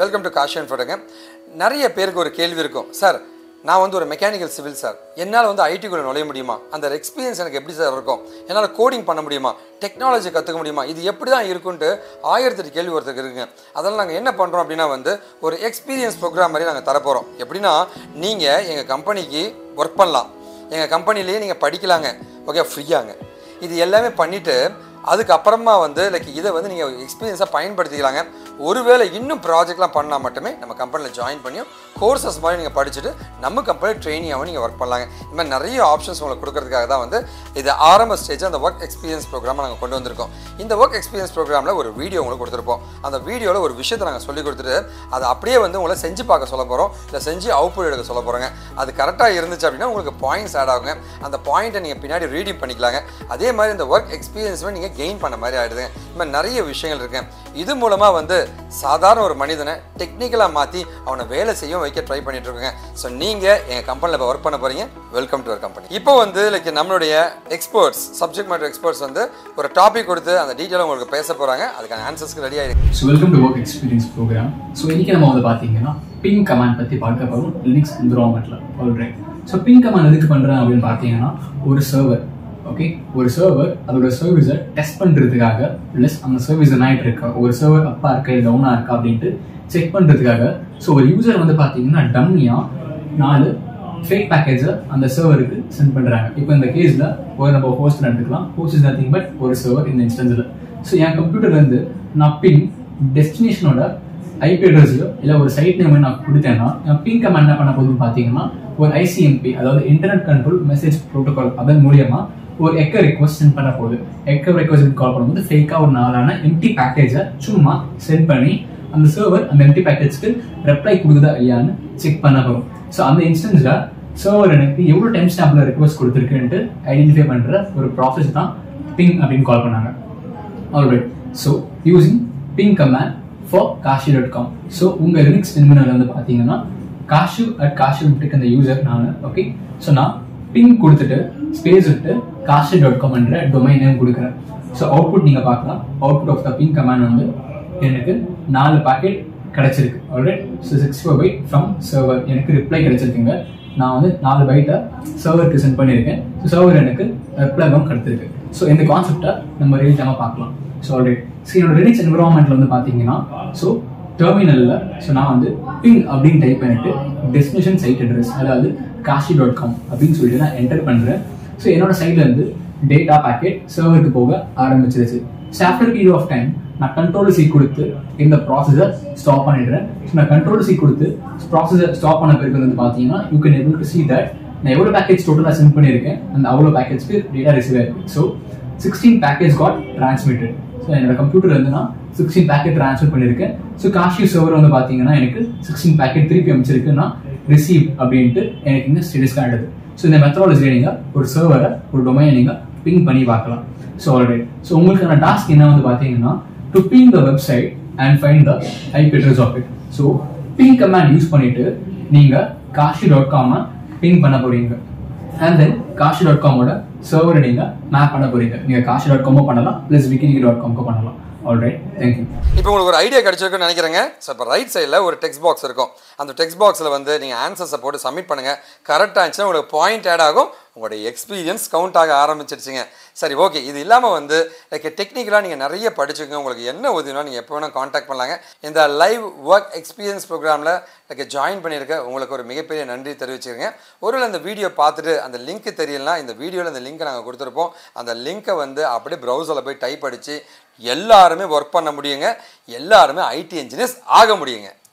Welcome to Cauchy Infotech. நிறைய பேருக்கு ஒரு கேள்வி இருக்கும், சார் நான் வந்து ஒரு மெக்கானிக்கல் சிவில் சார், என்னால் வந்து ஐடிக்குள்ளே நுழைய முடியுமா, அந்த எக்ஸ்பீரியன்ஸ் எனக்கு எப்படி சார் இருக்கும், என்னால் கோடிங் பண்ண முடியுமா, டெக்னாலஜி கற்றுக்க முடியுமா, இது எப்படி தான் இருக்குன்ட்டு 1008 கேள்வி ஒருத்தருக்கு இருக்குங்க. அதெல்லாம் நாங்கள் என்ன பண்ணுறோம் அப்படின்னா வந்து ஒரு எக்ஸ்பீரியன்ஸ் ப்ரோக்ராம் மாதிரி நாங்கள் தரப்போகிறோம். எப்படின்னா நீங்கள் எங்கள் கம்பெனிக்கு ஒர்க் பண்ணலாம், எங்கள் கம்பெனிலேயே நீங்கள் படிக்கலாங்க, ஓகே, ஃப்ரீயாங்க. இது எல்லாமே பண்ணிவிட்டு அதுக்கப்புறமா வந்து இதை வந்து நீங்கள் எக்ஸ்பீரியன்ஸாக பயன்படுத்திக்கலாங்க. ஒருவேளை இன்னும் ப்ராஜெக்ட்லாம் பண்ணால் மட்டுமே நம்ம கம்பெனியில் ஜாயின் பண்ணியும் கோர்சஸ் மாதிரி நீங்கள் படிச்சுட்டு நம்ம கம்பெனியில் ட்ரெயினியாகவும் நீங்கள் ஒர்க் பண்ணலாங்க. இந்த மாதிரி நிறைய ஆப்ஷன்ஸ் உங்களுக்கு கொடுக்கறதுக்காக தான் வந்து இது ஆரம்ப ஸ்டேஜ் அந்த ஒர்க் எக்ஸ்பீரியன்ஸ் ப்ரோக்ராமை நாங்கள் கொண்டு வந்திருக்கோம். இந்த ஒர்க் எக்ஸ்பீரியன்ஸ் ப்ரோக்ராமில் ஒரு வீடியோ உங்களுக்கு கொடுத்துருப்போம். அந்த வீடியோவில் ஒரு விஷயத்தை நாங்கள் சொல்லி கொடுத்துட்டு அதை அப்படியே வந்து உங்களை செஞ்சு பார்க்க சொல்ல போகிறோம், இல்லை செஞ்சு அவுட்புட் எடுக்க சொல்ல போகிறோங்க. அது கரெக்டாக இருந்துச்சு அப்படின்னா உங்களுக்கு பாயிண்ட்ஸ் ஆட் ஆகுங்க. அந்த பாயிண்ட்டை நீங்கள் பின்னாடி ரீடிங் பண்ணிக்கலாங்க. அதே மாதிரி இந்த ஒர்க் எக்ஸ்பீரியன்ஸுமே நீங்கள் கெயின் பண்ண மாதிரி ஆகிடுதுங்க. இந்த மாதிரி நிறைய விஷயங்கள் இருக்கு. இது மூலமாக வந்து சாதாரண ஒரு மனிதனை டெக்னிக்கலாக மாற்றி அவனை வேலை செய்ய வைக்க ட்ரை பண்ணிட்டு இருக்கோங்க. ஸோ நீங்கள் எங்கள் கம்பெனியில் இப்போ ஒர்க் பண்ண போகிறீங்க, வெல்கம் டு அவர் கம்பெனி. இப்போ வந்து நம்மளுடைய எக்ஸ்பர்ட்ஸ், சப்ஜெக்ட் மேட்டர் எக்ஸ்பர்ட்ஸ் வந்து ஒரு டாபிக் கொடுத்து அந்த டீட்டெயிலாக உங்களுக்கு பேச போகிறாங்க. அதுக்கான ஆன்சர்ஸ்க்கு ரெடி ஆகிருக்கு. So welcome to work experience programme. So இன்றைக்கி நம்ம வந்து பார்த்தீங்கன்னா பிங் கமாண்ட் பற்றி பார்க்க போகிறோம் லினக்ஸ் என்விரான்மெண்ட்டில். ஆல்ரைட். ஸோ பிங் கமாண்ட் எதுக்கு பண்ணுறேன் அப்படின்னு பார்த்தீங்கன்னா ஒரு சர்வர், ஓகே, ஒரு சர்வர் அதோட சர்வீஸை டெஸ்ட் பண்ணுறதுக்காக, ப்ளஸ் அந்த சர்வீஸ் என்ன ஆகிட்டு இருக்கா, ஒரு சர்வர் அப்பா இருக்கா இல்லை டவுனாக இருக்கா அப்படின்ட்டு செக் பண்ணுறதுக்காக. ஸோ ஒரு யூசர் வந்து பார்த்தீங்கன்னா டம்மியாக 4 ஃபேக் பேக்கேஜை அந்த சர்வருக்கு சென்ட் பண்ணுறாங்க. இப்போ இந்த கேஸில் ஒரு நம்ம ஹோஸ்ட் எடுத்துக்கலாம். ஹோஸ்ட் இஸ் நத்திங் பட் ஒரு சர்வர் இந்த இன்ஸ்டன்ஸில். ஸோ என் கம்ப்யூட்டர்லேருந்து நான் பிங் டெஸ்டினேஷனோட ஐபி அட்ரஸையோ இல்லை ஒரு சைட் நேம் நான் கொடுத்தேன்னா என் பிங் கமாண்ட் என்ன பண்ண போகுதுன்னு பார்த்தீங்கன்னா ஒரு ஐசிஎம்பி, அதாவது இன்டர்நெட் கண்ட்ரோல் மெசேஜ் ப்ரோட்டோகால், அதன் மூலியமா ஒரு எக்கர் ரிக்வஸ்ட் சென்ட் பண்ண போகுது. எக்கர் ரிக்வஸ்ட் கால் பண்ணும்போது ஃபேக்கா ஒரு 4 எம்டி பேக்கேஜை சும்மா சென்ட் பண்ணி அந்த சர்வர் அந்த எம்டி பேக்கேஜ்க்கு ரெப்ளை கொடுக்குதா இல்லையான்னு செக் பண்ண போகும். ஸோ அந்த இன்ஸ்டன்ஸ்ல சர்வர் எனக்கு எவ்வளோ டைம் ஸ்டாம்ப்ல ரிக்வஸ்ட் கொடுத்துருக்குன்ட்டு ஐடென்டிஃபை பண்ற ஒரு ப்ராசஸ் தான் பிங் அப்படின்னு கால் பண்ணாங்க. Alright. So using ping command for kashi.com. So உங்க லினக்ஸ் டெர்மினல் வந்து பார்த்தீங்கன்னா kashu@kashi அந்த யூசர் நான், ஓகே. ஸோ நான் பிங் கொடுத்துட்டு ஸ்பேஸ் விட்டு kashi.com என்ற டொமைன் நேம் கொடுக்குறேன். ஸோ அவுட்புட் நீங்கள் பார்க்கலாம். Output of the ping command வந்து எனக்கு 4 பாக்கெட் கிடைச்சிருக்கு. Alright. So 64 byte from server எனக்கு ரிப்ளை கிடைச்சிருக்குங்க. நான் வந்து 4 பைட்டை சர்வருக்கு சென்ட் பண்ணியிருக்கேன். ஸோ சர்வர் எனக்கு ரிப்ளைவும் கிடைச்சிருக்கு. ஸோ இந்த கான்செப்டை நம்ம ரியல் டைமாக பார்க்கலாம். So alright. ஸோ என்னோட லினக்ஸ் என்விரான்மெண்ட்ல வந்து பார்த்தீங்கன்னா ஸோ டெர்மினலில் ஸோ நான் வந்து பிங் அப்படின்னு டைப் பண்ணிட்டு டெஸ்டினேஷன் சைட் அட்ரஸ், அதாவது kashi.com அப்படின்னு சொல்லிட்டு நான் என்டர் பண்ணுறேன். ஸோ என்னோட சைட்ல இருந்து டேட்டா பேக்கெட் சர்வருக்கு போக ஆரம்பிச்சிருச்சு. So after period of time நான் கண்ட்ரோல் சி கொடுத்து இந்த ப்ராசஸை ஸ்டாப் பண்ணிடுறேன். ஸோ நான் கண்ட்ரோல் சி கொடுத்து ப்ராசஸை ஸ்டாப் பண்ண பிறகு வந்து பார்த்தீங்கன்னா you can able to see that நான் எவ்வளோ பேக்கேஜ் டோட்டலாக சென்ட் பண்ணியிருக்கேன், அந்த அவ்வளோ பேக்கேஜ்க்கு டேட்டா ரிசீவ் ஆயிருக்கு. So 16 package got transmitted. So என்னோட கம்ப்யூட்டர் வந்து நான் 16 பேக்கெட் ட்ரான்ஸ்ஃபர் பண்ணியிருக்கேன். ஸோ காஷி சர்வர் வந்து பார்த்தீங்கன்னா எனக்கு 16 பேக்கெட் திருப்பி அமைச்சிருக்கு. நான் ரிசீவ் அப்படின்ட்டு எனக்கு இந்த ஸ்டேட்டஸ் காட்டுது. ஸோ இந்த மெத்தடாலஜியை நீங்கள் ஒரு சர்வரை ஒரு டொமைனை நீங்கள் பிங் பண்ணி பார்க்கலாம். So alright. ஸோ உங்களுக்கான டாஸ்க் என்ன வந்து பார்த்தீங்கன்னா to ping the website and find the IP address of it. So ping command use பண்ணிட்டு நீங்கள் kashi.com பிங் பண்ண போறீங்க. அண்ட் தென் kashi.com சர்வரை நீங்க மேப் பண்ண போறீங்க. நீங்க kashi.com பண்ணலாம், பிளஸ் wikinic.com பண்ணலாம். ஆல்ரைட். தேங்க்யூ. இப்போ உங்களுக்கு ஒரு ஐடியா கிடைச்சிருக்குன்னு நினைக்கிறேங்க. ஸோ இப்போ ரைட் சைடில் ஒரு டெக்ஸ்ட் பாக்ஸ் இருக்கும். அந்த டெக்ஸ்ட் பாக்ஸில் வந்து நீங்கள் ஆன்சர்ஸை போட்டு சப்மிட் பண்ணுங்கள். கரெக்டாக இருந்துச்சுன்னா உங்களுக்கு பாயிண்ட் ஆட் ஆகும், உங்களுடைய எக்ஸ்பீரியன்ஸ் கவுண்ட் ஆக ஆரம்பிச்சிருச்சுங்க. சரி, ஓகே. இது இல்லாமல் வந்து டெக்னிக்கலாக நீங்கள் நிறைய படிச்சுக்கோங்க. உங்களுக்கு என்ன உதவினா நீங்கள் எப்போ வேணால் காண்டாக்ட் பண்ணலாங்க. இந்த லைவ் ஒர்க் எக்ஸ்பீரியன்ஸ் ப்ரோக்ராமில் ஜாயின் பண்ணியிருக்க உங்களுக்கு ஒரு மிகப்பெரிய நன்றி தெரிவிச்சுக்கிறேங்க. ஒருவேளை இந்த வீடியோ பார்த்துட்டு அந்த லிங்க் தெரியலனா இந்த வீடியோவில் இந்த லிங்க்கை நாங்கள் கொடுத்துருப்போம். அந்த லிங்க்கை வந்து அப்படியே ப்ரௌசரில் போய் டைப் அடித்து எல்லாருமே ஒர்க் பண்ண முடியுங்க. எல்லாருமே ஐடி இன்ஜினியர்ஸ் ஆக முடியுங்க.